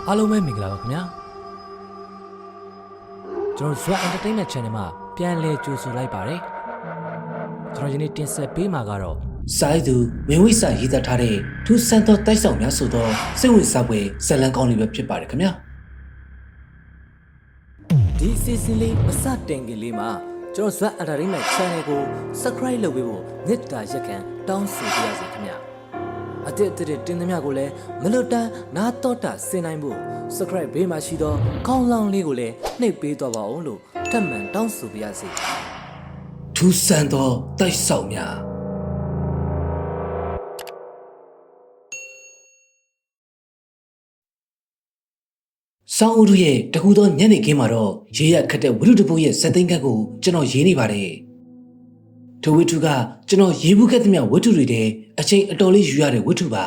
အားလုံးပဲမင်္ဂလာပါခင်ဗျာကျွန်တော် Zwa Entertainment Channel မှာပြန်လည်ကြိုဆိုလိုက်ပါတယ်ကျွန်တော်ယနေ့တင်ဆက်ပေးမှာကတော့စာရေးသူမင်းဝိစာရေးသားထားတဲ့ထူးဆန်းသောတိုက်ဆောင်များဆိုသောစိတ်ဝင်စားဖွယ်ဇာတ်လမ်းကောင်းလေးပဲဖြစ်ပါတယ်ခင်ဗျာဒီအစီအစဉ်လေးမစတင်ခင်လေးမှာကျွန်တော် Zwa Entertainment Channel ကို Subscribe လုပ်ပေးဖို့မေတ္တာရက်ခံတောင်းဆိုပါရစေခင်ဗျာအတစ်တင်သမျှကိုလည်းမလွတ်တမ်းနားတော့တာဆင်နိုင်ဖို့ Subscribe ဘေးမှာရှိသောခေါင်းလောင်းလေးကိုလည်းနှိပ်ပေးသွားပါဦးလို့ထပ်မံတောင်းဆိုပါရစေထူးဆန်းသောတိုက်ဆောင်များဆောင်းဦးတို့ရဲ့တကူသောညနေခင်းမှာတော့ရေရခတ်တဲ့ဝိတုတပုရဲ့ဇက်သိန်းကတ်ကိုကျွန်တော်ရေးနေပါတယ်ထိုဝိတုကကျွန်တော်ရေးဘူးခဲ့သမျှဝိတုတွေတဲ့အချိန်အတော်လေးယူရတဲ့ဝိတုပါ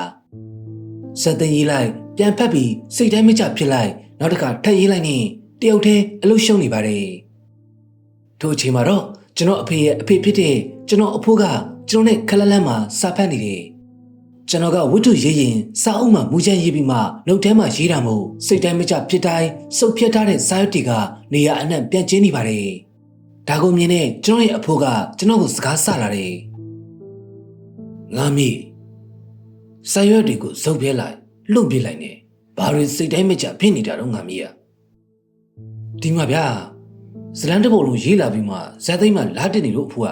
ဇက်သိန်းရေးလိုက်ပြန်ဖက်ပြီးစိတ်တိုင်းမကျဖြစ်လိုက်နောက်တစ်ခါထပ်ရေးလိုက်နေတယောက်တည်းအလုပ်ရှုံးနေပါတယ်ထိုအချိန်မှာတော့ကျွန်တော်အဖေရဲ့အဖေဖြစ်တဲ့ကျွန်တော်အဖိုးကကျွန်တော်နဲ့ခလလန်းမှာစာဖတ်နေတယ်ကျွန်တော်ကဝိတုရေးရင်စာအုပ်မှာမူချမ်းရေးပြီးမှနှုတ်ထဲမှာရေးတာမို့စိတ်တိုင်းမကျဖြစ်တိုင်းစုပ်ဖြတ်ထားတဲ့စာရွက်တွေကနေရာအနှံ့ပြန်ကျင်းနေပါတယ်ဒါကိုမြင်တဲ့ကျွန်တော်ရဲ့အဖိုးကကျွန်တော်ကိုစကားဆလာတယ်ငါမိစာရွက်တွေကိုစုပ်ပြဲလိုက်လှုပ်ပြလိုက်နေဘာတွေစိတ်တိုင်းမကျဖြစ်နေတာတော့ငါမိရဒီမှာဗျာဇလန်တပုတ်လုံးရေးလာပြီးမှဇက်သိမ်းမှလာတက်နေလို့အဖိုးက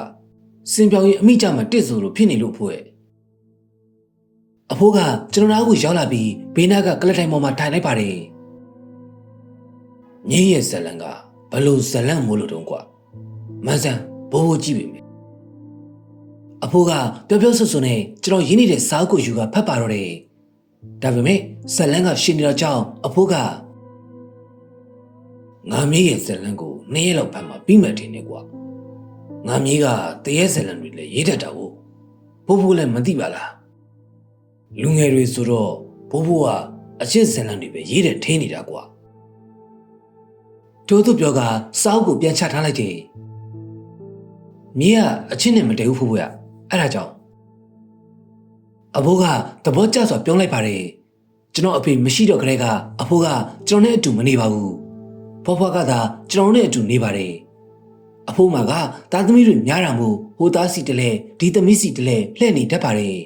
စင်ပြောင်ရင်အမိကြမှာတစ်ဆိုလို့ဖြစ်နေလို့အဖိုးရဲ့အဖိုးကကျွန်တော်နားကိုရောက်လာပြီးဘေးနားကကလထိုင်ပေါ်မှာထိုင်လိုက်ပါတယ်ငင်းရဲ့ဇလန်ကဘလို့ဇလန်မို့လို့တုံးကွာမဆန်းဘိုးဘိုးကြည့်ပြီအဖိုးကပျော်ပျော်ဆွဆွနဲ့ကျွန်တော်ရင်းနေတဲ့စာအုပ်ကိုယူကဖတ်ပါတော့တယ်ဒါပေမဲ့ဇလန်ကရှင်နေတော့ကြောင်းအဖိုးကငါမြေးရဲ့ဇလန်ကို2ရက်လောက်ဖတ်မှပြီးမှထင်နေကွာငါမြေးကတရေဇလန်တွေလည်းရေးတတ်တာကိုဘိုးဘိုးလည်းမသိပါလားလူငယ်တွေဆိုတော့ဘိုးဘိုးကအချစ်ဇလန်တွေပဲရေးတယ်ထင်းနေတာကွာတို့သူပြောကစာအုပ်ကိုပြန်ချထားလိုက်တယ်မြေးကအချစ်နဲ့မတည့်ဘူးဖိုးဘိုးရအဲ့ဒါကြောင့်အဖိုးကသဘောကျစွာပြောလိုက်ပါတယ်ကျွန်တော်အဖေမရှိတော့ကြတဲ့ကအဖိုးကကျွန်တော်နဲ့အတူမနေပါဘူးဖွားဖွားကသာကျွန်တော်နဲ့အတူနေပါတယ်အဖိုးမကသားသမီးတွေများတာမို့ဟိုသားစီတလဲဒီသမီးစီတလဲလှည့်နေတတ်ပါတယ်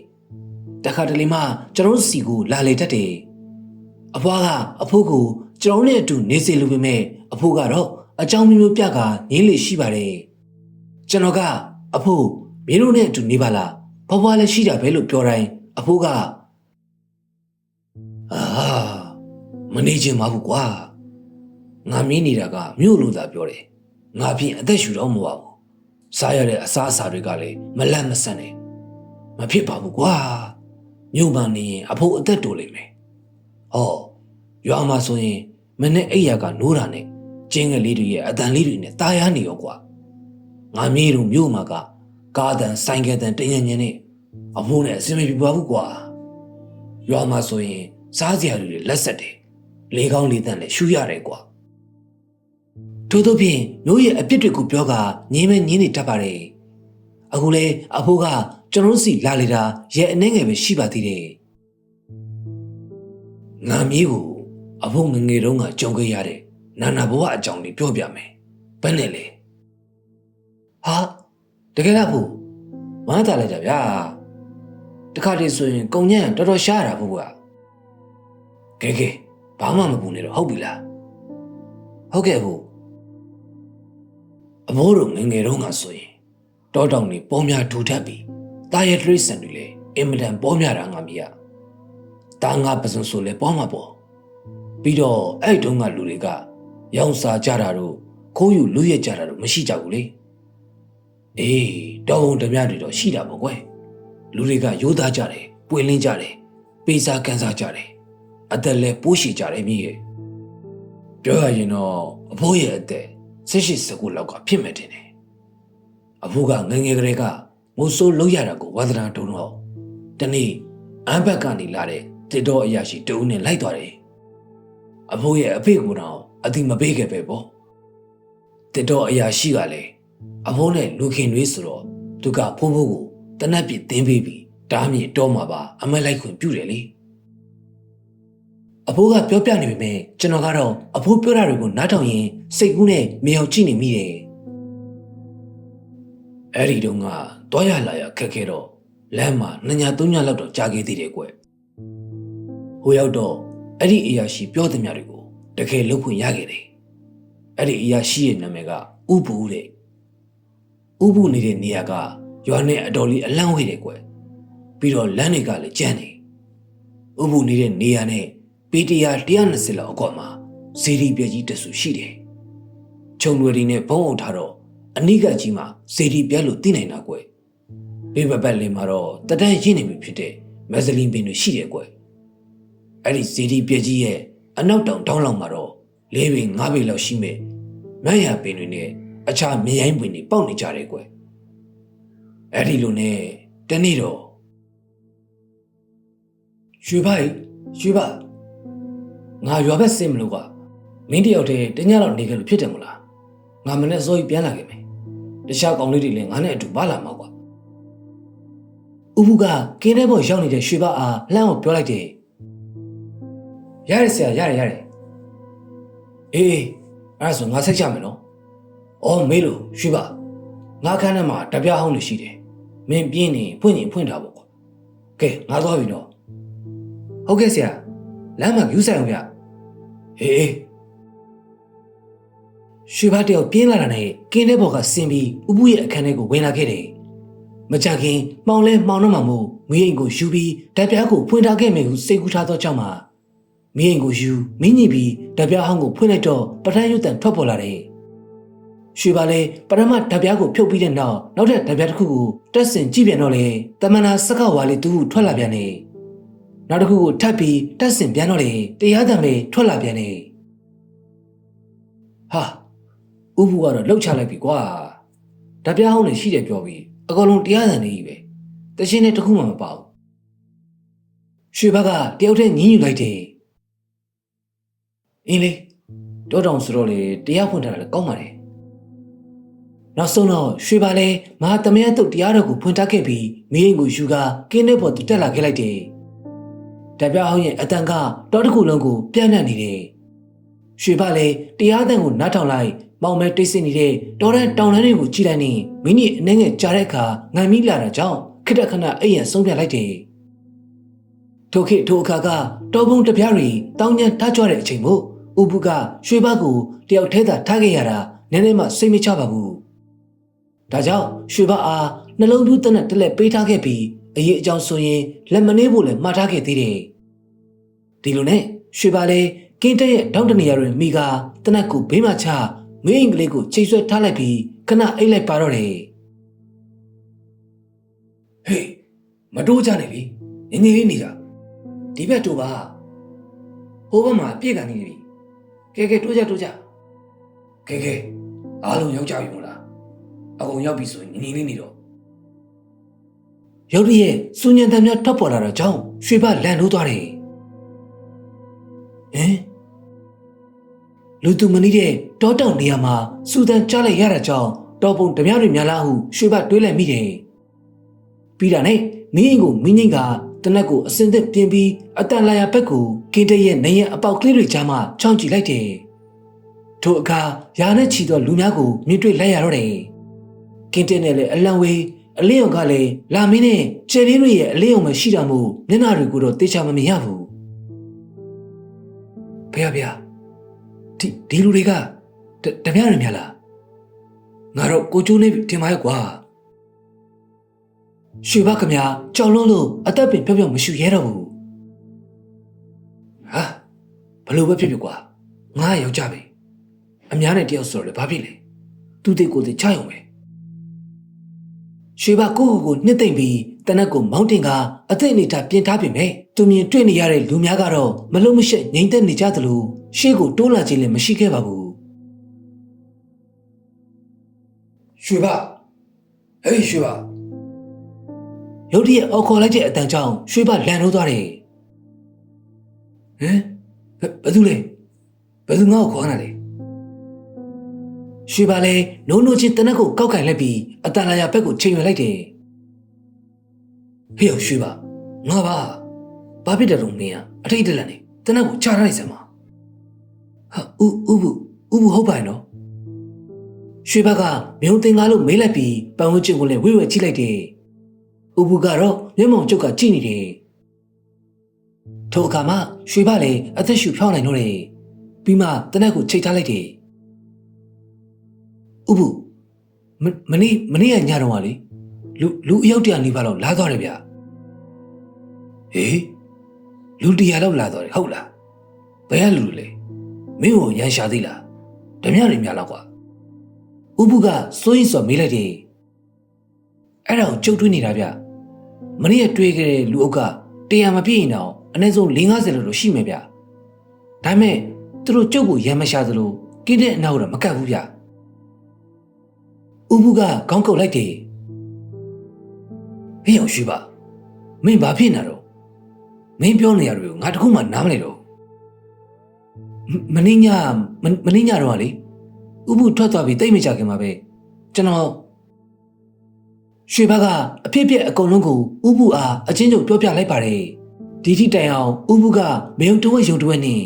တခါတလေမှကျွန်တော်စီကိုလာလေတတ်တယ်အဖွားကအဖိုးကိုကျွန်တော်နဲ့အတူနေစေလိုပေမဲ့အဖိုးကတော့အကြောင်းမျိုးပြကငင်းလေရှိပါတယ်ကျွန်တော်ကအဖိုးမင်းတို့နဲ့အတူနေပါလားဖွားဖွားလည်းရှိတာပဲလို့ပြောတိုင်းအဖိုးကမနေချင်ပါဘူးကွာငါမင်းနေတာကမြို့လို့သာပြောတယ်ငါဖြင့်အသက်ရှူတော့မဟုတ်ဘူးစားရတဲ့အစားအစာတွေကလည်းမလတ်မဆန်နဲ့မဖြစ်ပါဘူးကွာမြို့မှာနေရင်အဖိုးအသက်တိုလိမ့်မယ်ဟောရွာမှာဆိုရင်မနဲ့အိယာကနိုးတာနဲ့ကျင်းကလေးတွေရဲ့အတန်လေးတွေနဲ့တာယာနေရောကွာငါမြေးတို့မြို့မှာကကားတန်ဆိုင်ကယ်တန်တညံညံနဲ့အဖိုးနဲ့အစင်မပြေပါဘူးကွာရွာမှာဆိုရင်စားစရာတွေလက်ဆက်တယ်လေကောင်းလေတန်နဲ့ရှူရတယ်ကွာထို့သောဖြင့်မျိုးရဲ့အပြစ်တွေကိုပြောကငင်းမဲငင်းနေတတ်ပါတယ်အခုလေအဖိုးကကျွန်တော်စီလာလေတာရဲ့အနေငယ်ပဲရှိပါသေးတယ်ငါမြေးကိုအဖိုးငငယ်တုန်းကကြုံခဲ့ရတဲ့နာနာဘဝအကြောင်းလေးပြောပြမယ်ဘယ်နဲ့လဲဟာတကယ်လားဖို့မန်းတာလိုက်တာဗျာတခါတည်းဆိုရင်ကုံညံ့တော်တော်ရှားတာဖို့ကကဲဘာမှမပူနေတော့ဟုတ်ပြီလားဟုတ်ကဲ့ဖို့အမိုးတို့ငငယ်တုန်းကဆိုရင်တောတောင်တွေပေါ်များထူထပ်ပြီးတာရထရိစံတွေလည်းအင်မတန်ပေါ်များတာငါမီးရတာငါပစုံဆိုလဲပေါ်မှာပေါ့ပြီးတော့အဲ့တုန်းကလူတွေကရောင်စာကြတာတို့ခိုးယူလူရက်ကြတာတို့မရှိကြဘူးလေအေးတောုံဓမြတွေတော့ရှိတာပေါ့ကွယ်လူတွေကရိုးသားကြတယ်ပွေလင်းကြတယ်ပေးစားကန်စားကြတယ်အသက်လည်းပိုးရှိကြတယ်မြည်ရဲ့ပြောရရင်တော့အဖိုးရဲ့အသက်18-19လောက်ကဖြစ်မဲ့တင်တယ်အဖိုးကငငယ်ကလေးကမိုးစိုးလုံးရတာကိုဝါသနာတုံတော့တနေ့အမ်းဘက်ကနေလာတဲ့တစ်တော်အရာရှိတဦးနဲ့လိုက်သွားတယ်အဖိုးရဲ့အဖေကိုတော့အတိမပေးခဲ့ပဲပေါ့တစ်တော်အရာရှိကလည်းအဖိုးနဲ့လူခင်တွေဆိုတော့သူကဖိုးဖိုးကိုတနက်ပြစ်သင်းပေးပြီးတားမြေတော့မှာပါအမက်လိုက်ခွင့်ပြုတယ်လေ အဖိုးကပြောပြနေပေမဲ့ကျွန်တော်ကတော့အဖိုးပြောတာတွေကိုနားထောင်ရင်စိတ်ကူးနဲ့မြောင်ကြည့်နေမိတယ်အဲ့ဒီတုန်းကတွားရလာရခက်ခဲတော့လမ်းမှာ2ည3ညလောက်တော့ကြာခဲ့သေးတယ်ကွဟိုရောက်တော့အဲ့ဒီအရာရှိပြောတဲ့မြတွေကိုတကယ်လုပ်ခွင့်ရခဲ့တယ်အဲ့ဒီအရာရှိရဲ့နာမည်ကဥပူတဲ့ဥပူနေတဲ့နေရာကရွာနဲ့အတော်လေးအလန့်ဝေးတယ်ကွပြီးတော့လမ်းတွေကလည်းကျန်းနေဥပူနေတဲ့နေရာနဲ့ပေတရာ120လောက်အကွာမှာဇေဒီပြက်ကြီးတဆူရှိတယ်ခြုံတွေနဲ့ဘုံအုပ်ထားတော့အနိကကြီးမှာဇေဒီပြက်လို့သိနိုင်တာကွဘေးပတ်လင်းမှာတော့တတန်းရင်းနေပြီဖြစ်တဲ့မက်ဇလင်ပင်တွေရှိတယ်ကွအဲ့ဒီဇေဒီပြက်ကြီးရဲ့အနောက်တောင်တောင်းလောက်မှာတော့၄ပေ၅ပေလောက်ရှိမဲ့မန်းရပင်တွေနဲ့အခြားမြေရိုင်းပင်တွေပေါက်နေကြတယ်ကွအဲ့ဒီလိုနဲ့တနေ့တော့ရွှေဘငါရွာဘက်ဆင်းမလို့ကမင်းတယောက်တည်းတညလောက်နေခဲ့လို့ဖြစ်တယ်မလားငါမနဲ့စောကြီးပြန်လာခဲ့မယ်တခြားကောင်လေးတွေလည်းငါနဲ့အတူပါလာမှာကွာဥပုကကင်းတဲ့ဘောရောက်နေတဲ့ရွှေဘအားလှမ်းကိုပြောလိုက်တယ်ရတယ်ဆရာရတယ်အေးအဲ့ဒါဆိုငါဆက်ချမယ်နော်အော်မေးလို့ရွှေဘငါခန်းထဲမှာတပြားဟောင်းနေရှိတယ်မင်းပြင်းနေဖွင့်ရင်ဖွင့်တာပေါ့ကွာကဲငါသွားပြီနော်ဟုတ်ကဲ့ဆရာလမ်းမှာယူဆိုင်အောင်ဗျဟေးရွှေဘတယောက်ပြင်းလာတာနဲ့ကင်းတဲ့ဘော်ကဆင်းပြီးဥပုရဲ့အခန်းထဲကိုဝင်လာခဲ့တယ်မကြခင်မှောင်တော့မှာမို့မင်းအိမ်ကိုယူပြီးဓာတ်ပြားကိုဖွင့်ထားခဲ့မယ်ဟုစိတ်ကူးထားသောကြောင့်မှာမင်းအိမ်ကိုယူမင်းညစ်ပြီးဓာတ်ပြားဟောင်းကိုဖွင့်လိုက်တော့ပထန်းရွတ်တန်ထွက်ပေါ်လာတယ်ရွှေဘလည်းပထမဓာတ်ပြားကိုဖြုတ်ပြီးတဲ့နောက်ထပ်ဓာတ်ပြားတစ်ခုကိုတက်ဆင်ကြည့်ပြန်တော့လေတမနာစကဝါလေးသူ့ထွက်လာပြန်တယ်နောက်တစ်ခုကိုထပ်ပြီးတက်ဆင်ပြန်တော့လေတရားတံပဲထွက်လာပြန်တယ်ဟာဥပုကတော့လှုပ်ချလိုက်ပြီကွာဓာတ်ပြားဟောင်းနဲ့ရှိတယ်ပြောပြီးအကောင်လုံးတရားတံနေကြီးပဲတရှင်းနဲ့တခုမှမပါဘူးရွှေဘကတယောက်တည်းညင်းယူလိုက်တယ်အင်းလေတောတောင်ဆိုတော့လေတရားဖွင့်ထားတာလည်းကောင်းပါတယ်နောက်ဆုံးတော့ရွှေဘလည်းမဟာသမယတုတ်တရားတော်ကိုဖွင့်ထားခဲ့ပြီးမင်းကိုယူကကင်းတဲ့ပေါ်သူတက်လာခဲ့လိုက်တယ်ဓာတ်ပြားဟောင်းရဲ့အတန်ကတောတစ်ခုလုံးကိုပြန့်နှံ့နေတယ်ရွှေဘလည်းတရားတန်ကိုနားထောင်လိုက်မောင်မဲတိတ်ဆိတ်နေတဲ့တောတန်းတောင်တန်းတွေကိုကြည့်လိုက်နေမိနစ်အနည်းငယ်ကြာတဲ့အခါငံမိလာတာကြောင့်ခက်ခဏအိမ်ရဆုံးပြလိုက်တယ်ထိုခေတ်ထိုအခါကတောပုံတပြားတွေတောင်းညံထားကြွတဲ့အချိန်မို့ဥပုကရွှေဘကိုတယောက်ထဲသာထားခဲ့ရတာနည်းနည်းမှစိတ်မချပါဘူးဒါကြောင့်ရွှေဘအားနှလုံးသွင်းတဲ့တလက်ပေးထားခဲ့ပြီးအရေးအကြောင်းဆိုရင်လက်မနှေးဖို့လည်းမှားထားခဲ့သေးတယ်ဒီလိုနဲ့ရွှေဘလည်းကင်းတဲ့ရဲ့တောင်းတနေရတွင်မိကတနက်ကိုဘေးမှာချမင်းအင်္ဂလိပ်ကိုချိန်ဆွဲထားလိုက်ပြီးခဏအိတ်လိုက်ပါတော့တယ်ဟေးမတိုးကြနဲ့လေငင်းငင်းလေးနေကြဒီဘက်တိုးပါဟိုဘက်မှာပြည့်ကန်နေပြီကဲတိုးကြကဲအားလုံးရောက်ကြပြီမို့လားအကုန်ရောက်ပြီဆိုရင်ငင်းငင်းလေးနေတော့ရောက်ရရဲ့စူညံတံများထွက်ပေါ်လာတော့ကြောင့်ရွှေဘလန်ထိုးသွားတယ်လူသူမနီးတဲ့တောတောင်နေရာမှာစူတန်ကြားလိုက်ရတာကြောင့်တောပုံဓမြတွေများလားဟုရွှေဘတွေးလိုက်မိတယ်ပြီးတာနဲ့မင်းအိမ်ကိုမင်းငိမ့်ကတနက်ကိုအစင်သက်ပြင်းပြီးအတန်လာရဘက်ကိုကင်းတဲ့ရဲ့နေရအပေါက်ကလေးတွေကြားမှာချောင်းကြည့်လိုက်တယ်ထိုအခါရာနဲ့ချီသောလူများကိုမြင်တွေ့လိုက်ရတော့တယ်ကင်းတဲ့နဲ့လည်းအလံဝေးအလင်းအောင်ကလည်းလာမင်းနဲ့ကျယ်လေးတွေရဲ့အလင်းအောင်မရှိတာမို့မျက်နှာတွေကိုတော့တေချာမမြင်ရဘူးဗျာဒီလူတွေကတပြားရများလားငါတော့ကိုကျိုးနေပြီတင်ပါရဲ့ကွာရွှေဘကမြကြောက်လုံးလို့အသက်ပင်ပြော့မရှိရဲတော့ဘူးဟာဘလို့ပဲဖြစ်ကွာငါရောက်ကြပြီအများနဲ့တယောက်ဆိုတော့လေဘာဖြစ်လဲသူတိတ်ကိုတိတ်ချရုံပဲရွှေဘကိုနှစ်သိမ့်ပြီးတနက်ကိုမောင်းတင်ကအသိအနေထားပြင်ထားပြင်မဲ့သူမြင်တွေ့နေရတဲ့လူများကတော့မလုံးမရှက်ငြိမ်သက်နေကြသလိုရှေ့ကိုတိုးလာခြင်းလည်းမရှိခဲ့ပါဘူးရွှေဘရွှေဘရုတ်တရက်အော်ခေါ်လိုက်တဲ့အတန်ကြောင့်ရွှေဘလန်ထိုးသွားတယ်ဘယ်သူလဲဘယ်သူငါ့ကိုခေါ်လာလဲရွှေဘလည်းနိုးနိုးချင်းတနက်ကိုကောက်ကင်လိုက်ပြီးအတန်လာရဘက်ကိုချိန်ရွယ်လိုက်တယ်ဟေ့ရွှေဘငါဘာဖြစ်တယ်လို့မင်းအထိတ်တလန့်နေတ တနက်ကိုချထားလိုက်စမ်းပါဟာဥပုဟုတ်ပါရဲ့နော်ရွှေဘကမြုံတင်ကားလို့မေးလိုက်ပြီးပန်ဝန်းကျင်ကိုလည်းဝိဝဲကြည့်လိုက်တယ်ဥပုကတော့မျက်မှောင်ကျုပ်ကကြည့်နေတယ်ထိုအခါမှရွှေဘလည်းအသက်ရှူဖြောင်းနိုင်တော့တယ်ပြီးမှတနက်ကိုချိတ်ထားလိုက်တယ်ဥပုမနေ့ကညတော့ကလေလူအယောက်တရာနီးပါးလောက်လာသွားတယ်ဗျဟေးလူတရာလောက်လာသွားတယ်ဟုတ်လားဘယ်ကလူလဲမင်းကိုရန်ရှာသေးလားဓမြတွေများလောက်ကွာဥပုကစိုးရင်စော်မေးလိုက်တယ်အဲ့ဒါကိုကြုတ်တွေးနေတာဗျမနေ့ကတွေးခဲ့တဲ့လူအုပ်က100မပြည့်ရင်တော့အနည်းဆုံး50လောက်တော့ရှိမယ်ဗျဒါပေမဲ့သူတို့ကျုပ်ကိုရန်မရှာသလိုကိတဲ့အနောက်တော့မကတ်ဘူးဗျဥပုကခေါင်းကုတ်လိုက်တယ်ဟေ့အောင်ရှိပါမင်းဘာဖြစ်နေတော့မင်းပြောနေရတွေကိုငါတခုမှနားမလဲတော့မင်းညတော့လေဥပုထွက်သွားပြီးတိတ်မကြခင်မှာပဲကျွန်တော်ရွှေဘကအဖြစ်အကုန်လုံးကိုဥပုအားအချင်းချုပ်ပြောပြလိုက်ပါတယ်ဒီထိတိုင်အောင်ဥပုကမယုံတဝက်ယုံတဝက်နဲ့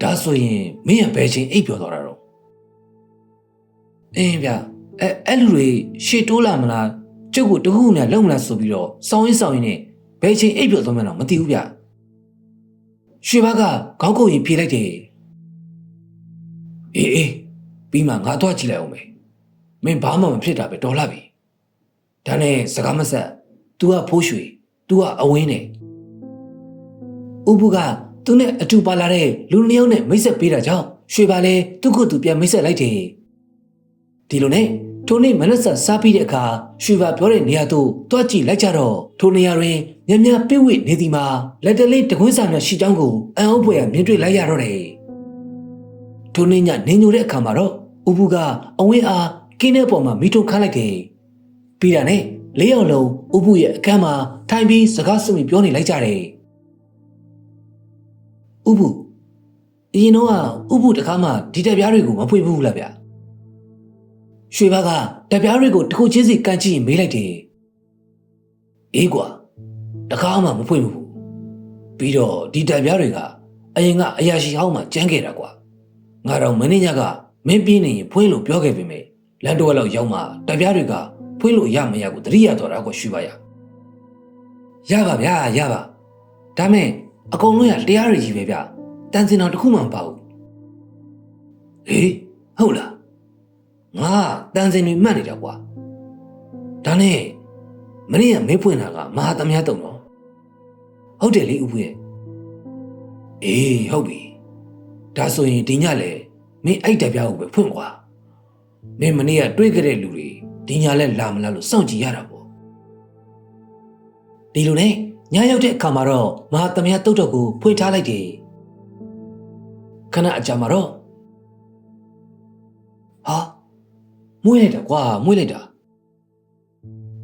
ဒါဆိုရင်မင်းရဘယ်ချင်းအိပ်ပျော်သွားတာတော့အင်းဗျအဲ့လူတွေရှေ့တိုးလာမလားကျုပ်ကိုတခုနဲ့လုံမလားဆိုပြီးတော့စောင်းရင်းနဲ့ဘယ်ချင်းအိပ်ပျော်သွားမှန်းတော့မသိဘူးဗျရွှေဘကခေါင်းကုပ်ရင်ပြေးလိုက်တယ်အေးပြီးမှငါသွားကြည့်လိုက်အောင်မင်းဘာမှမဖြစ်တာပဲတော်လာပြီဒါနဲ့စကားမဆက် तू ကဖိုးရွှေ तू ကအဝင်းနဲ့ဥပုကသူနဲ့အတူပါလာတဲ့လူနှစ်ယောက်နဲ့မိတ်ဆက်ပေးတာကြောင့်ရွှေပါလဲသူ့ကိုယ်သူပြန်မိတ်ဆက်လိုက်တယ်ဒီလိုနဲ့ထိုနေ့မနက်စာစားပြီးတဲ့အခါရွှေပါပြောတဲ့နေရာသို့တွားကြည့်လိုက်ကြတော့ထိုနေရာတွင်မြမြပြည့်ဝနေသည်မှာလက်တလေးတကွင်းစာများရှိကြောင်းကိုအံ့ဩဖွယ်မြင်တွေ့လိုက်ရတော့တယ်ထိုနေ့ညနေညိုတဲ့အခါမှာတော့ဥပုကအဝင်းအားကင်းတဲ့ပေါ်မှာမိထုတ်ခန့်လိုက်တယ်ပြီးတာနဲ့၄ယောက်လုံးဥပုရဲ့အခန်းမှာထိုင်ပြီးစကားစမိပြောနေလိုက်ကြတယ်ဥပုအရင်တော့ဥပုတခါမှဒီတက်ပြားတွေကိုမဖွင့်ဘူးလားဗျရွှေဘကတက်ပြားတွေကိုတစ်ခုချင်းစီကန်ကြည့်ရင်မေးလိုက်တယ်အေးကွာတခါမှမဖွင့်ဘူးပြီးတော့ဒီတက်ပြားတွေကအရင်ကအရာရှိဟောင်းမှကျန်းခဲ့တာကွာငါတော့မင်းညကမင်းပြင်းနေရင်ဖွင့်လို့ပြောခဲ့ပေမဲ့လန်တော့လောက်ရောက်မှတက်ပြားတွေကဖွင့်လို့ရမရကိုသတိရတော့တာကိုရွှေဘရပါဗျာရပါဒါမဲ့အကုန်လုံးရတရားရကြီးပဲဗျတန်စင်တော်တစ်ခုမှမပါဘူးဟေးဟုတ်လားငါတန်စင်တွေမှတ်နေတာကွာဒါနဲ့မင်းကမေးဖွင့်တာကမဟာသမ ्या တုံတော့ဟုတ်တယ်လေဥပုရဲ့အေးဟုတ်ပြီဒါဆိုရင်ဒီညလေမင်းအဲ့တပြားကိုပဲဖွင့်ကွာမင်းမနေ့ကတွေးခဲ့တဲ့လူတွေဒီညလဲလာမလားလို့စောင့်ကြည့်ရတာပေါ့ဒီလိုနဲ့ညရောက်တဲ့အခါမှာတော့မဟာသမ ्या တုတ်တော့ကိုဖွင့်ထားလိုက်တယ်ခဏအကြာမှာတော့ဟာမွေးလိုက်တာကွာမွေးလိုက်တာ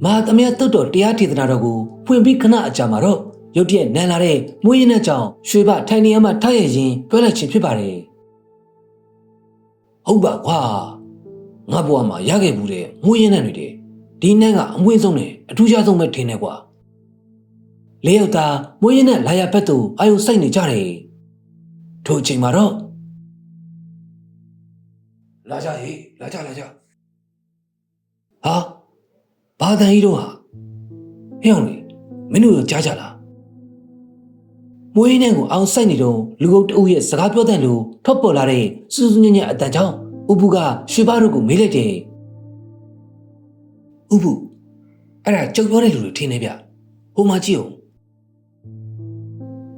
မဟာသမ ्या တုတ်တော့တရားဒေသနာတော်ကိုဖွင့်ပြီးခဏအကြာမှာတော့ရုတ်တရက်နန်းလာတဲ့မွေးရင်တဲ့ကြောင့်ရွှေဘထိုင်နေရမှထားရရင်ပြောလိုက်ခြင်းဖြစ်ပါတယ်ဟုတ်ပါကွာငါဘဝမှာရခဲ့ဘူးတဲ့မွေးရင်တဲ့တွေဒီနန်းကအမွေးဆုံးနဲ့အထူးခြားဆုံးပဲထင်တယ်ကွာလေးယောက်သားမွေးရင်တဲ့လာရဘက်သို့အာယုစိုက်နေကြတယ်ထိုအချိန်မှာတော့လာကြဟေးလာကြဟာဘာတန်ကြီးတို့ဟာဟဲ့အောင်လေမင်းတို့ရောကြားကြလားမွေးနှံကိုအောင်စိုက်နေတော့လူအုပ်တအုပ်ရဲ့စကားပြောတဲ့လူထွက်ပေါ်လာတဲ့စူးစူးညံ့ညံ့အတန်ကြောင့်ဥပုကရွှေဘတို့ကိုမေးလိုက်တယ်ဥပုအဲ့ဒါကြောက်ပြောတဲ့လူတွေထင်နေဗျဟိုမှာကြည့်အောင်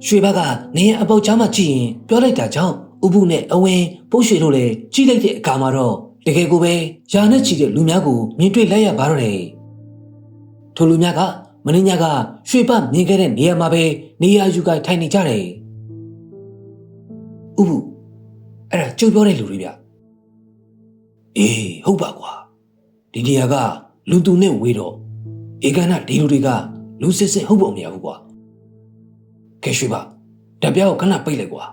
ရွှေဘကနေရအပေါက်ချားမှကြည့်ရင်ပြောလိုက်တာကြောင့်ဥပုနဲ့အဝင်းပိုးရွှေတို့လည်းကြည့်လိုက်တဲ့အခါမှာတော့တကယ်ကိုပဲယာနဲ့ချီတဲ့လူများကိုမြင်တွေ့လိုက်ရပါတော့တယ်ထိုလူများကမင်းညကရွှေဘမြင်ခဲ့တဲ့နေရာမှာပဲနေရာယူကိုထိုင်နေကြတယ်ဥပုအဲ့ဒါကြုတ်ပြောတဲ့လူတွေဗျအေးဟုတ်ပါကွာဒီနေရာကလူသူနဲ့ဝေးတော့ဧကနာဒီလူတွေကလူစစ်စစ်ဟုတ်ပုံမရဘူးကွာကဲရွှေဘဓာတ်ပြားကိုခဏပိတ်လိုက်ကွာ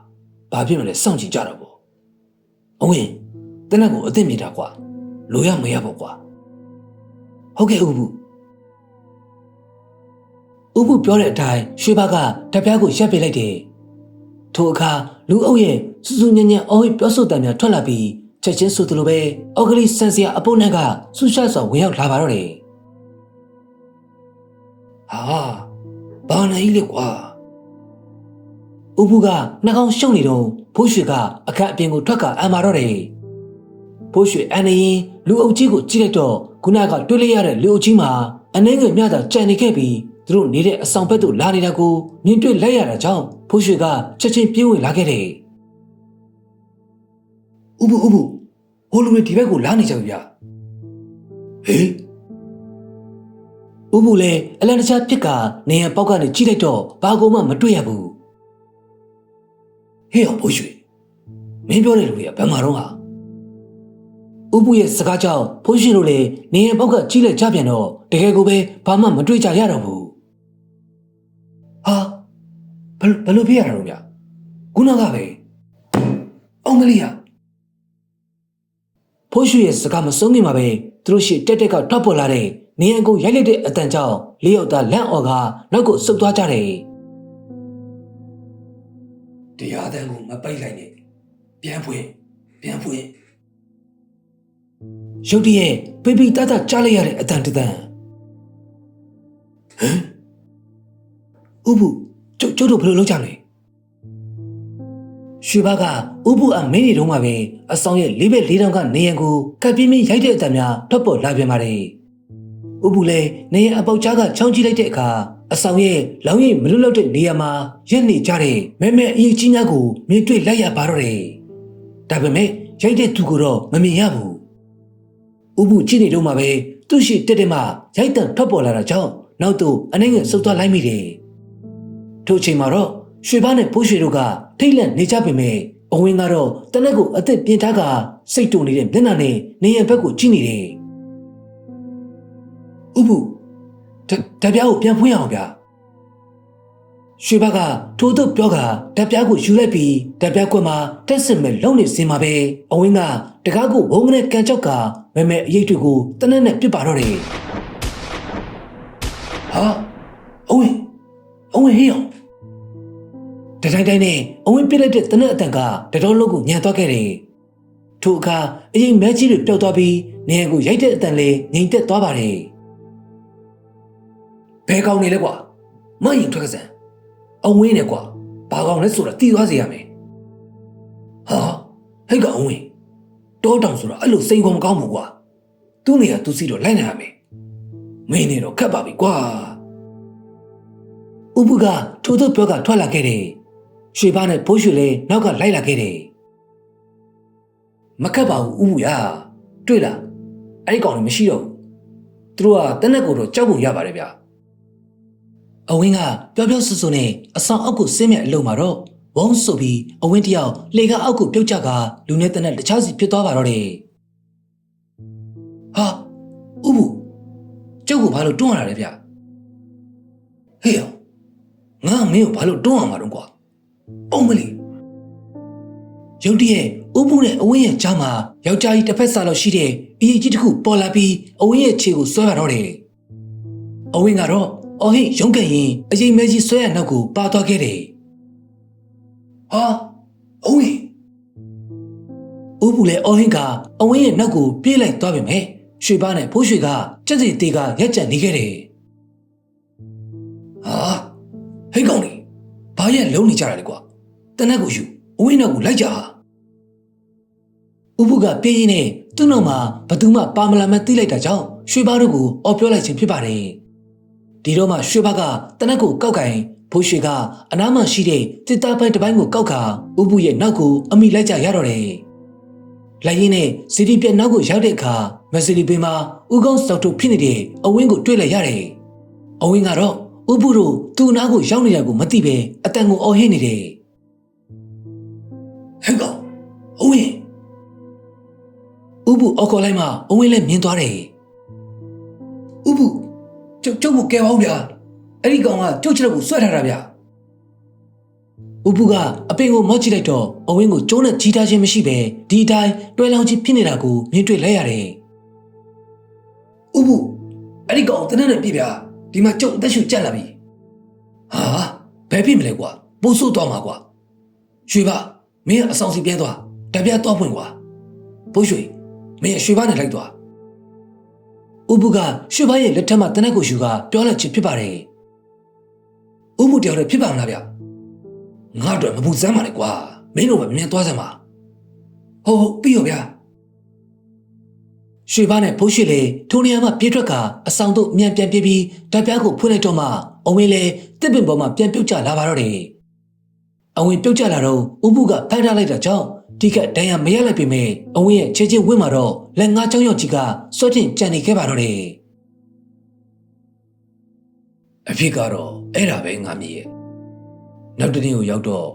ဘာဖြစ်မလဲစောင့်ကြည့်ကြတော့ပေါ့အဝင်းတနက်ကိုအသိမြင်တာကွာလိုရမရပေါ့ကွာဟုတ်ကဲ့ဥပု ဥပုပြောတဲ့အတိုင်းရွှေဘကဓပြားကိုရပ်ပစ်လိုက်တယ်ထိုအခါလူအုပ်ရဲ့စူးစူးညံ့ညံ့အော်ဟစ်ပြောဆိုတံများထွက်လာပြီးချက်ချင်းဆိုသလိုပဲအော်ဂလီဆန်စရာအပုပ်နဲ့ကဆူရှာစွာဝင်ရောက်လာပါတော့တယ်ဟာဘာနိုင်လေကွာဥပုကနှာခေါင်းရှုံနေတော့ဖိုးရွှေကအခက်အပြင်ကိုထွက်ကအံပါတော့တယ်ဖိုးရွှေအန်နေရင်လူအုပ်ကြီးကိုကြည့်လိုက်တော့ခုနကတွေ့လိုက်ရတဲ့လူအုပ်ကြီးမှာအနှဲငယ်မြတာကြံနေခဲ့ပြီးသူတို့နေတဲ့အဆောင်ဘက်သို့လာနေတာကိုမြင်တွေ့လိုက်ရတာကြောင့်ဖိုးရွှေကချက်ချင်းပြေးဝင်လာခဲ့တယ်ဥပုဟိုလူတွေဒီဘက်ကိုလာနေကြပြီဗျဟေးဥပုလည်းအလန်တခြားဖြစ်ကနေရပေါက်ကနေကြည့်လိုက်တော့ဘာကိုမှမတွေ့ရဘူးဟေးဖိုးရွှေမင်းပြောတဲ့လူတွေကဘယ်မှာတော့ဟာဥပုရဲ့စကားကြောင့်ဖိုးရွှေတို့လည်းနေရပေါက်ကကြည့်လိုက်ကြပြန်တော့တကယ်ကိုပဲဘာမှမတွေ့ကြရတော့ဘူးဟာဘယ်လိုဖြစ်ရတာလို့ဗျခုနကပဲအောင်မလေးဟာဖိုးရွှေရဲ့စကားမဆုံးခင်မှာပဲသူတို့ရှိတက်ကထွက်ပေါ်လာတဲ့နေရန်ကိုရိုက်လိုက်တဲ့အတန်ကြောင့်လေးယောက်သားလန့်အော်ကနောက်ကိုဆုတ်သွားကြတယ်တရားတဲ့ကိုမပိတ်လိုက်နဲ့ပြန်ဖွင့်ရုတ်တရက်ပိပိတတကြားလိုက်ရတဲ့အတန်တန်ဟမ်ဥပုကျုပ်တို့ဘယ်လိုလုပ်ကြမလဲရွှေဘကဥပုအမင်းနေတော့မှပဲအဆောင်ရဲ့လေးဘက်လေးတောင်ကနေရန်ကိုကပ်ပြင်းပြင်းရိုက်တဲ့အတန်များထွက်ပေါ်လာပြန်ပါတယ်ဥပုလည်းနေရန်အပေါက်ကြားကချောင်းကြည့်လိုက်တဲ့အခါအဆောင်ရဲ့လောင်းရိပ်မလွတ်လောက်တဲ့နေရာမှာရက်နေကြတဲ့မဲအရေးကြီးများကိုမြင်တွေ့လိုက်ရပါတော့တယ်ဒါပေမဲ့ရိုက်တဲ့သူကိုတော့မမြင်ရဘူးဥပုကြည့်နေတော့မှပဲသူ့ရှိတက်မှရိုက်တံထွက်ပေါ်လာတာကြောင့်နောက်သို့အနှဲငယ်ဆုတ်သွားလိုက်မိတယ်ထို့ချိန်မှာတော့ရွှေဘနဲ့ဖိုးရွှေတို့ကထိတ်လန့်နေကြပေမဲ့အဝင်းကတော့တနက်ကိုအသက်ပြင်းထားကစိတ်တုန်နေတဲ့မျက်နှာနဲ့နေရန်ဘက်ကိုကြည့်နေတယ်ဥပုဓပြားကိုပြန်ဖွင့်အောင်ဗျာရွှေဘကထိုးတော့ပြောကဓပြားကိုယူလိုက်ပြီးဓပြားကွက်မှာတက်စစ်မဲ့လုံနေစင်မှာပဲအဝင်းကတကားကိုဝုန်းကနေကန်ကြောက်ကမဲအရေးတွေကိုတနက်နဲ့ပြစ်ပါတော့တယ်ဟာအဝင်းဟေးအောင်တိုင်းနဲ့အဝင်းပြစ်လိုက်တဲ့တနက်အတန်ကတတော်လုံးကိုညံသွားခဲ့တယ်ထိုအခါအရင်မဲကြီးတွေပျောက်သွားပြီးနေရန်ကိုရိုက်တဲ့အတန်လေးငြိမ်သက်သွားပါတယ်ဘယ်ကောင်နေလဲကွာမရင်ထွက်ကစံအဝင်းနဲ့ကွာဘာကောင်လဲဆိုတာသိသွားစေရမယ်ဟာဟဲ့ကောင်အဝင်းတောတောင်ဆိုတာအဲ့လိုစိန်ကုန်မကောင်းဘူးကွာသူ့နေရာသူစီတော့လိုက်နိုင်ရမယ်မင်းနေတော့ခက်ပါပြီကွာဥပုကထိုးတော့ပြောကထွက်လာခဲ့တယ်ရွှေဘနဲ့ဖိုးရွှေလည်းနောက်ကလိုက်လာခဲ့တယ်မခက်ပါဘူးဥပုရတွေ့လားအဲ့ဒီကောင်လည်းမရှိတော့ဘူးသူတို့ကတနက်ကိုတော့ကြောက်ဖို့ရပါတယ်ဗျအဝင်းကပြောဆူဆူနဲ့အဆောင်အောက်ကိုဆင်းမြအလုံးမှာတော့ဝုန်းဆိုပြီးအဝင်းတယောက်လေကအောက်ကိုပြုတ်ကျကလူနဲ့တနက်တခြားစီဖြစ်သွားပါတော့တယ်ဟာဥပုကျုပ်ကဘာလို့တွန်းရတာလဲဗျဟေးငါမင်းကိုဘာလို့တွန်းရမှာတော့ကွာအောင်မလီရုတ်တရက်ဥပုနဲ့အဝင်းရဲ့ကြားမှာယောက်ျားကြီးတစ်ဖက်စားလို့ရှိတဲ့အရေးကြီးတစ်ခုပေါ်လာပြီးအဝင်းရဲ့ခြေကိုဆွဲပါတော့တယ်အဝင်းကတော့အော်ဟိရုံးကန်ရင်အရင်မဲကြီးဆွဲရနောက်ကိုပါသွားခဲ့တယ်ဟာအဝင်းဥပုလည်းအော်ဟင်ကအဝင်းရဲ့နောက်ကိုပြေးလိုက်သွားပြီမဲ့ရွှေဘနဲ့ဖိုးရွှေကကြက်စီတေကရက်ကြံနေခဲ့တယ်ဟာဟိကောင်လေးဘာရဲ့လုံးနေကြတာလဲကွာတနက်ကိုယူအဝင်းနောက်ကိုလိုက်ကြဟာဥပုကပြေးရင်းနဲ့သူ့နောက်မှာဘသူမှပါမလာမှသိလိုက်တာကြောင့်ရွှေဘတို့ကိုအော်ပြောလိုက်ခြင်းဖြစ်ပါတယ်ဒီတော့မှရွှေဘကတနက်ကိုကောက်ကင်ဖိုးရွှေကအနားမှာရှိတဲ့တစ်သားပိုင်းတစ်ပိုင်းကိုကောက်ခါဥပုရဲ့နောက်ကိုအမိလိုက်ကြရတော့တယ်လိုက်ရင်းနဲ့စီဒီပြက်နောက်ကိုရောက်တဲ့အခါမက်ဆီလီပင်မှာဥကုန်းစောက်ထုတ်ဖြစ်နေတဲ့အဝင်းကိုတွေ့လိုက်ရတယ်အဝင်းကတော့ဥပုတို့သူ့နားကိုရောက်နေတာကိုမသိပဲအတန်ကိုအော်ဟစ်နေတယ်ဟဲ့ကောင်အဝင်းဥပုအော်ခေါ်လိုက်မှအဝင်းလည်းမြင်သွားတယ်ဥပုကျုပ်ကိုကယ်ပါဦးဗျာအဲ့ဒီကောင်ကကျုပ်ချစ်ကိုဆွဲထားတာဗျာဥပုကအပင်ကိုမော့ကြည့်လိုက်တော့အဝင်းကိုကျိုးနဲ့ကြီးထားခြင်းမရှိပဲဒီအတိုင်းတွဲလောင်းကြီးဖြစ်နေတာကိုမြင်တွေ့လိုက်ရတယ်ဥပုအဲ့ဒီကောင်တနက်နဲ့ပြဗျာဒီမှာကျုပ်အသက်ရှူကြက်လာပြီ ဟာဘယ်ဖြစ်မလဲကွာပိုးဆိုးသွားမှာကွာရွှေဘမင်းအဆောင်စီပြဲသွားတပြားတော့ဖွင့်ကွာပိုးရွှေမင်းရွှေဘနဲ့လိုက်သွားဥပုကရွှေဘရဲ့လက်ထက်မှာတနက်ကိုယူကပြောလိုက်ချင်ဖြစ်ပါတယ်ဥပုတယောက်တည်းဖြစ်ပါမလားဗျငါတို့မပူစမ်းပါနဲ့ကွာမင်းတို့ပဲမြန်သွားစမ်းပါဟုတ်ပြီးရောဗျာရွှေဘနဲ့ဖိုးရွှေလေထိုနေရာမှာပြေးထွက်ကအဆောင်တို့မြန်ပြန်ပြေးပြီးဓာတ်ပြားကိုဖွင့်လိုက်တော့မှအဝင်းလေတစ်ပင်ပေါ်မှာပြန်ပြုတ်ကျလာပါတော့တယ်အဝင်းပြုတ်ကျလာတော့ဥပုကဖမ်းထားလိုက်တာကြောင့်ဒီကဒဏ်ရာမရလိုက်ပေမဲ့အဝင်းရဲ့ခြေချင်းဝင့်မှာတော့လက်ငါးချောင်းရောက်ကြီးကစွတ်တင်ကြံနေခဲ့ပါတော့တယ်အဖြစ်ကတော့အဲ့ဒါပဲငါမြည်ရဲ့နောက်တနေ့ကိုရောက်တော့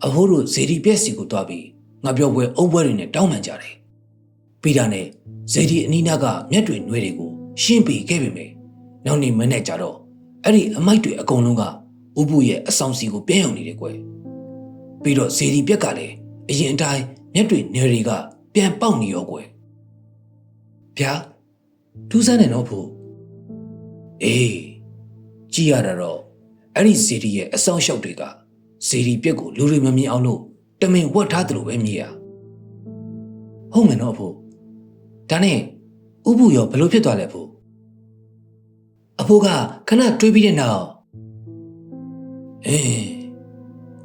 အဖိုးတို့ဇေဒီပြက်စီကိုတွားပြီးငါပြောပွဲအုံပွဲတွေနဲ့တောင်းပန်ကြတယ်ပြီးတာနဲ့ဇေဒီအနီးနားကမျက်တွေနှွေးတွေကိုရှင်းပေးခဲ့ပေမဲ့နောက်နေ့မနေ့ကျတော့အဲ့ဒီအမိုက်တွေအကုန်လုံးကဥပုရဲ့အဆောင်စီကိုပြန်ရောက်နေတယ်ကွယ်ပြီးတော့ဇေဒီပြက်ကလည်းအရင်အတိုင်းမျက်တွေနှွေးတွေကပြန်ပေါက်နေရောကွယ်ဗျာထူးဆန်းတယ်နော်ဖို့အေးကြည့်ရတာတော့အဲ့ဒီဇေဒီရဲ့အဆောင်လျှောက်တွေကဇေဒီပြက်ကိုလူတွေမမြင်အောင်လို့တမင်ဝတ်ထားသလိုပဲမြည်ရဟုတ်မယ်နော်ဖို့ဒါနဲ့ဥပုရောဘယ်လိုဖြစ်သွားလဲဖို့အဖိုးကခဏတွေးပြီးတဲ့နောက်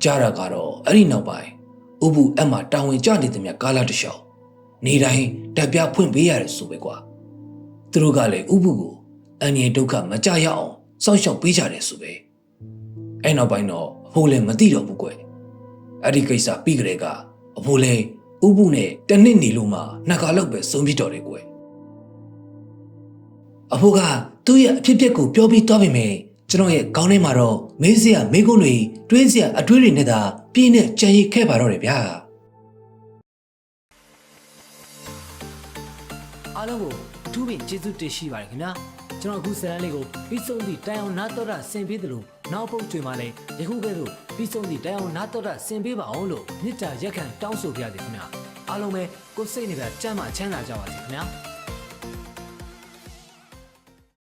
ကြားရကတော့အဲ့ဒီနောက်ပိုင်းဥပုအမှတာဝန်ကျနေသည်မြကာလာတလျှောက်နေတိုင်းတက်ပြဖွင့်ပေးရတယ်ဆိုပဲကွာသူတို့ကလည်းဥပုကိုအန်ရဒုက္ခမကြရအောင်စောင့်ရှောက်ပေးကြတယ်ဆိုပဲအဲ့နောက်ပိုင်းတော့အဖိုးလည်းမသိတော့ဘူးကွယ်အဲ့ဒီကိစ္စပြီးကြတဲ့ကအဖိုးလည်းဥပုနဲ့တနစ်နေလို့မှနှစ်ခါလောက်ပဲဆုံးပြတော်တယ်ကွယ်အဖိုးကသူ့ရဲ့အဖြစ်အပျက်ကိုပြောပြီးသွားပေမဲ့ကျွန်တော်ရဲ့ခေါင်းထဲမှာတော့မေးစရာမေးခွန်းတွေတွေးစရာအတွေးတွေနဲ့သာပြင်းနဲ့ကြံရည်ခဲ့ပါတော့တယ်ဗျာအားလုံးကိုအထူးပင်ကျေးဇူးတင်ရှိပါတယ်ခင်ဗျာကျွန်တော်အခုဇာတ်လမ်းလေးကိုပြီးဆုံးသည့်တိုင်အောင်နားတော်တာဆင်ပေးသလိုနောက်ပုတ်တွေမှာလည်းယခုကဲ့သို့ပြီးဆုံးသည့်တိုင်အောင်နားတော်တာဆင်ပေးပါအောင်လို့မြစ်တာရက်ခံတောင်းဆိုပြရစီခင်ဗျာအားလုံးပဲကိုယ်စိတ်နေပြကျမ်းမာချမ်းသာကြပါစေခင်ဗျာ